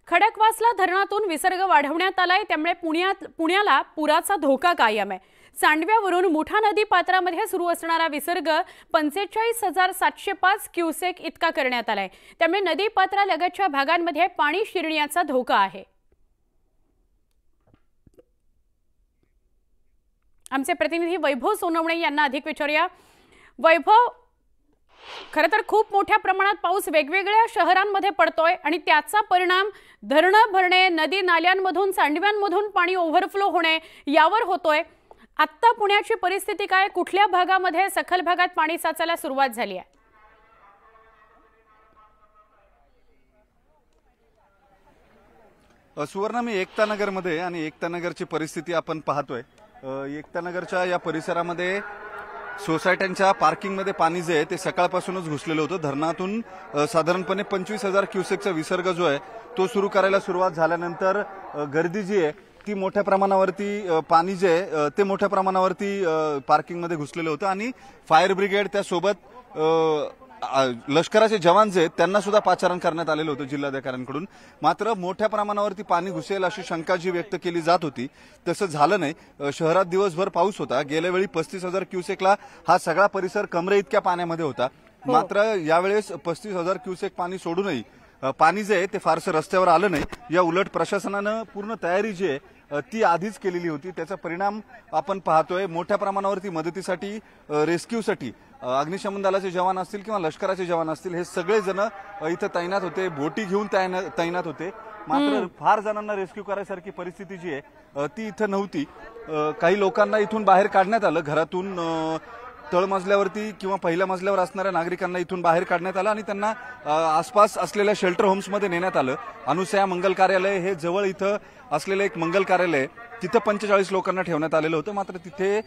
खडकवासला धरणातून विसर्ग वाढवण्यात आलाय, त्यामुळे पुण्याला पुराचा धोका कायम आहे। सांडव्यावरून मुठा नदी पात्रामध्ये सुरू असणारा विसर्ग 45,705 क्युसेक इतका करण्यात आलाय, त्यामुळे नदी पात्रालगतच्या भागांमध्ये पाणी शिरण्याचा धोका आहे। आमचे प्रतिनिधी वैभव सोनवणे यांना अधिक विचारूया। वैभव, खरं तर खूप मोठ्या प्रमाणात पाऊस वेगवेगळ्या शहरांमध्ये पडतोय आणि त्याचा परिणाम धरणं भरणे, नदी नाल्यांमधून सांडव्यांमधून पाणी ओव्हरफ्लो होणे यावर होतोय। आता पुण्याची परिस्थिती काय, कुठल्या भागामध्ये सखल भागात पाणी साचायला सुरुवात झाली आहे? सुवर्णा, मी एकता नगरमध्ये आणि एकता नगरची परिस्थिती आपण पाहतोय। एकता नगरच्या या परिसरामध्ये सोसायट्यांच्या पार्किंगमध्ये पाणी जे आहे ते सकाळपासूनच घुसलेलं होतं। धरणातून साधारणपणे 25,000 क्युसेकचा विसर्ग जो आहे तो सुरू करायला सुरुवात झाल्यानंतर गर्दी जी आहे ती मोठ्या प्रमाणावरती, पाणी जे आहे ते मोठ्या प्रमाणावरती पार्किंगमध्ये घुसलेलं होतं आणि फायर ब्रिगेड त्यासोबत लष्कराचे जवान जे त्यांना सुद्धा पाचारण करण्यात आलेलं होतं जिल्हाधिकाऱ्यांकडून। मात्र मोठ्या प्रमाणावरती पाणी घुसेल अशी शंका जी व्यक्त केली जात होती तसं झालं नाही। शहरात दिवसभर पाऊस होता। गेल्या वेळी 35,000 क्युसेकला हा सगळा परिसर कमरे इतक्या पाण्यामध्ये होता। मात्र यावेळेस 35,000 क्युसेक पाणी सोडूनही पाणी जे आहे ते फारसं रस्त्यावर आलं नाही। या उलट प्रशासनानं पूर्ण तयारी जी आहे ती आधीच केलेली होती। त्याचा परिणाम आपण पाहतोय। मोठ्या प्रमाणावरती मदतीसाठी, रेस्क्यूसाठी अग्निशमन दलाचे जवान असतील किंवा लष्कराचे जवान असतील हे सगळे जण इथं तैनात होते, बोटी घेऊन तैनात होते। मात्र फार जणांना रेस्क्यू करायसारखी परिस्थिती जी आहे ती इथं नव्हती। काही लोकांना इथून बाहेर काढण्यात आलं, घरातून तळमजल्यावरती किंवा पहिल्या मजल्यावर असणाऱ्या नागरिकांना इथून बाहेर काढण्यात आलं आणि त्यांना आसपास असलेल्या शेल्टर होम्समध्ये नेण्यात आलं। अनुसया मंगल कार्यालय हे जवळ इथं असलेलं एक मंगल कार्यालय, तिथं 45 लोकांना ठेवण्यात आलेलं होतं। मात्र तिथे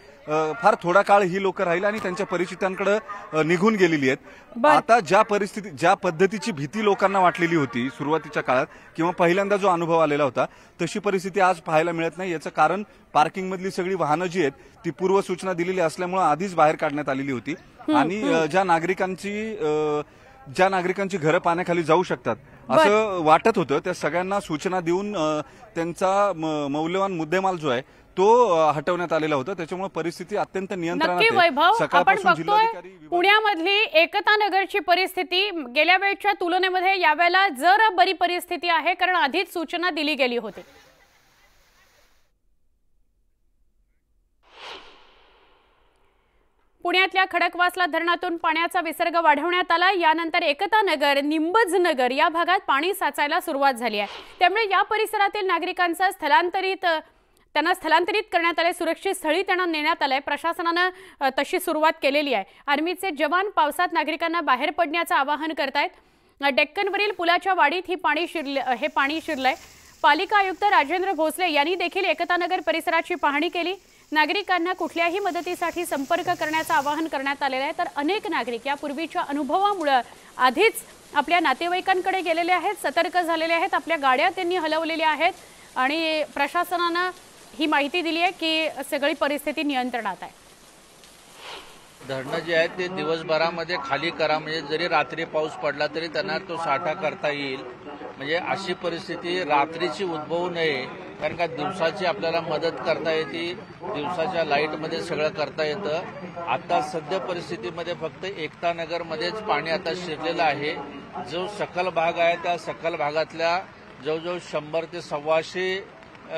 फार थोडा काळ ही लोक राहिली आणि त्यांच्या परिचितांकडे निघून गेलेली आहेत। आता ज्या पद्धतीची भीती लोकांना वाटलेली होती सुरुवातीच्या काळात किंवा पहिल्यांदा जो अनुभव आलेला होता तशी परिस्थिती आज पाहायला मिळत नाही। याचं कारण पार्किंगमधली सगळी वाहनं जी आहेत ती पूर्व सूचना दिलेली असल्यामुळे आधीच बाहेर काढण्यात आलेली होती आणि ज्या नागरिकांची घरं पाण्याखाली जाऊ शकतात असं वाटत होतं त्या सगळ्यांना सूचना देऊन त्यांचा मौल्यवान मुद्देमाल जो आहे तो हटवण्यात आलेला होता। त्याच्यामुळे परिस्थिती अत्यंत नियंत्रणात आहे। आपण बघतोय पुण्यामधली एकता नगरची परिस्थिती गेल्या वेळच्या तुलनेमध्ये यावेळेला जरा बरी परिस्थिती आहे, कारण आधीच सूचना दिली गेली होती। पुण्यातल्या खडकवासला धरणातून पाण्याचा विसर्ग वाढवण्यात आला। यानंतर एकता नगर, निंबज नगर या भागात पाणी साचायला सुरुवात झाली आहे। त्यामुळे या परिसरातील नागरिकांचा स्थलांतरित करण्यात आले, सुरक्षित स्थळी त्यांना नेण्यात आले। प्रशासनाने तशी सुरुवात केलेली आहे। आर्मीचे जवान पावसात नागरिकांना बाहेर पडण्याचं आवाहन करतायत। डेक्कनवरील पुलाच्या वाडीत हे पाणी शिरलंय। पालिका आयुक्त राजेंद्र भोसले यांनी देखील एकता नगर परिसराची पाहणी केली। नागरिकांना कुठल्याही मदतीसाठी संपर्क करण्याचं आवाहन करण्यात आलेलं आहे। तर अनेक नागरिक यापूर्वीच्या अनुभवामुळे आधीच आपल्या नातेवाईकांकडे गेलेले आहेत, सतर्क झालेले आहेत, आपल्या गाड्या त्यांनी हलवलेल्या आहेत आणि प्रशासनाने ही माहिती दिली आहे की सगळी परिस्थिती नियंत्रणात आहे। धरणं जे आहेत ते दिवसभरामध्ये खाली करा, म्हणजे जरी रात्री पाऊस पडला तरी त्यांना तो साठा करता येईल। म्हणजे अशी परिस्थिती रात्रीची उद्भवू नये, कारण का दिवसाची आपल्याला मदत करता येते, दिवसाच्या लाईटमध्ये सगळं करता येतं। आता सध्या परिस्थितीमध्ये फक्त एकता नगरमध्येच पाणी आता शिरलेलं आहे। जो सखल भाग आहे त्या सखल भागातल्या जवळजवळ 100 ते 125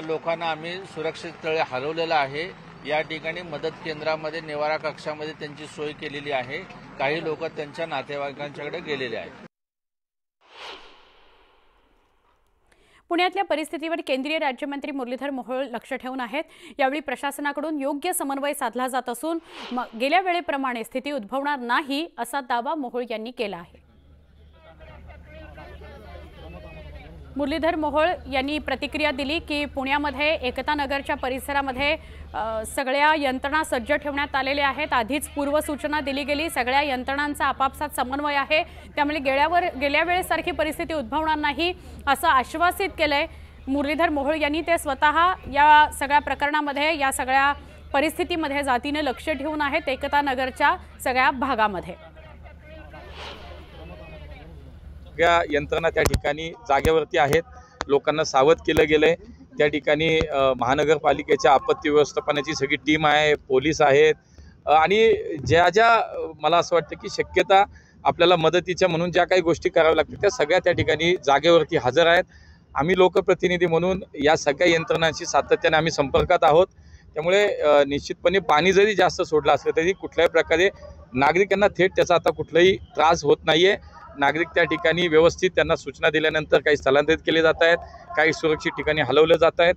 लोकांना आम्ही सुरक्षित स्थळी हलवलेलं आहे। या ठिकाणी मदत केंद्रामध्ये, निवारा कक्षामध्ये त्यांची सोय केलेली आहे। काही लोक त्यांच्या नातेवाईकांच्याकडे गेलेले आहेत। पुण्यातल्या परिस्थितीवर केंद्रीय राज्यमंत्री मुरलीधर मोहोळ लक्ष ठेवून आहेत। यावेळी प्रशासनाकडून योग्य समन्वय साधला जात असून गेल्या वेळेप्रमाणे स्थिती उद्भवणार नाही असा दावा मोहोळ यांनी केला आहे। मुरलीधर मोहोळ यांनी प्रतिक्रिया दिली की पुण्यामध्ये एकता नगरच्या परिसरामध्ये सगळ्या यंत्रणा सज्ज ठेवण्यात आलेल्या आहेत। आधीच पूर्व सूचना दिली गेली, सगळ्या यंत्रणांचा आपापसात समन्वय आहे, त्यामुळे गेल्या वेळेसारखी परिस्थिती उद्भवणार नाही असं आश्वासित केलंय मुरलीधर मोहोळ यांनी। ते स्वतः या सगळ्या प्रकरणामध्ये, या सगळ्या परिस्थितीमध्ये जातीने लक्ष ठेवून आहेत एकता नगरच्या सगळ्या भागामध्ये। यंत्रणा त्या ठिकाणी जागेवरती आहेत। लोकांना सावध केलं गेलंय। त्या ठिकाणी महानगरपालिकेच्या आपत्ती व्यवस्थापनाची सगळी टीम आहे, पोलीस आहेत आणि ज्या मला असं वाटतं की शक्यता आपल्याला मदतीच्या म्हणून ज्या काही गोष्टी कराव्या लागतील त्या सगळ्या त्या ठिकाणी जागेवरती हजर आहेत। आम्ही लोकप्रतिनिधी म्हणून या सगळ्या यंत्रणांशी सातत्याने आम्ही संपर्कात आहोत। त्यामुळे निश्चितपणे पाणी जरी जास्त सोडलं असलं तरी कुठल्याही प्रकारे नागरिकांना थेट त्याचा आता कुठलाही त्रास होत नाहीये। नागरिक त्या ठिकाणी व्यवस्थित त्यांना सूचना दिल्यानंतर काही स्थलांतरित केले जात आहेत, काही सुरक्षित ठिकाणी हलवले जात आहेत।